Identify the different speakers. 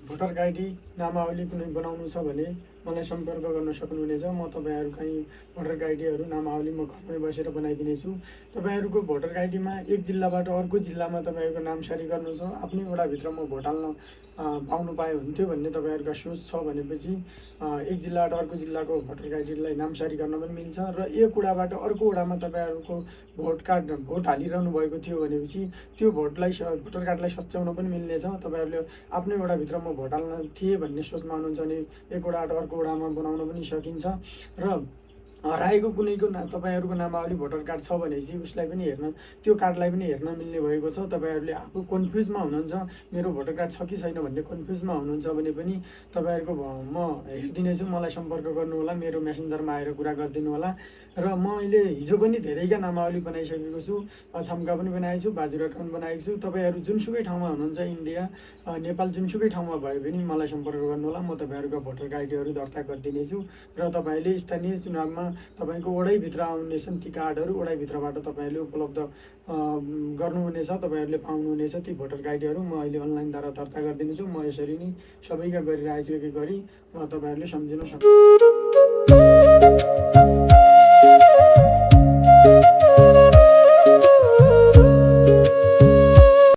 Speaker 1: Voter ID नामावली कुनै बनाउनु छ भने मलाई सम्पर्क गर्न सक्नुहुनेछ। म तपाईँहरूकै भोटर आइडीहरू नामावली म घरमै बसेर बनाइदिनेछु। तपाईँहरूको भोटर आइडीमा एक जिल्लाबाट अर्को जिल्लामा तपाईँहरूको नाम सारी गर्नु छ, आफ्नै वडाभित्र म भोट हाल्न पाउनु पाए हुन्थ्यो भन्ने तपाईँहरूका सोच छ भनेपछि एक जिल्लाबाट अर्को जिल्लाको भोटर आइडीलाई नाम सारी गर्न पनि मिल्छ। र एक वडाबाट अर्को वडामा तपाईँहरूको भोट हालिरहनु भएको थियो भनेपछि त्यो भोटर कार्डलाई सच्याउन पनि मिल्नेछ। तपाईँहरूले आफ्नै वडाभित्र म भोट हाल्न थिएँ भन्ने सोचमा हुनुहुन्छ भने एक वडाबाट अर्को वडामा बनाउन पनि सकिन्छ। र हराएको कुनैको तपाईँहरूको नामावली भोटर कार्ड छ भने चाहिँ उसलाई पनि हेर्न, त्यो कार्डलाई पनि हेर्न मिल्ने भएको छ। तपाईँहरूले आफू कन्फ्युजमा हुनुहुन्छ, मेरो भोटर कार्ड छ कि छैन भन्ने कन्फ्युजमा हुनुहुन्छ भने पनि तपाईँहरूको म हेरिदिनेछु। मलाई सम्पर्क गर्नुहोला, मेरो मेसेन्जरमा आएर कुरा गरिदिनु होला। र मैले हिजो पनि धेरैका नामावली बनाइसकेको छु, अछामका पनि बनाएको छु, बाजुराका पनि बनाएको छु। तपाईँहरू जुनसुकै ठाउँमा हुनुहुन्छ, इन्डिया नेपाल जुनसुकै ठाउँमा भए पनि मलाई सम्पर्क गर्नुहोला, म तपाईँहरूको भोटर आइडीहरू दर्ता गरिदिनेछु। र तपाईँले स्थानीय चुनावमा तपाईँको वडैभित्र आउनेछन् ती कार्डहरू, वडैभित्रबाट तपाईँहरूले उपलब्ध गर्नुहुनेछ, तपाईँहरूले पाउनुहुनेछ ती भोटर आइडीहरू। म अहिले अनलाइनद्वारा दर्ता गरिदिनेछु। म यसरी नै सबैका गरिरहेछु, एक एक गरी, तपाईँहरूले सम्झिन सक्नु।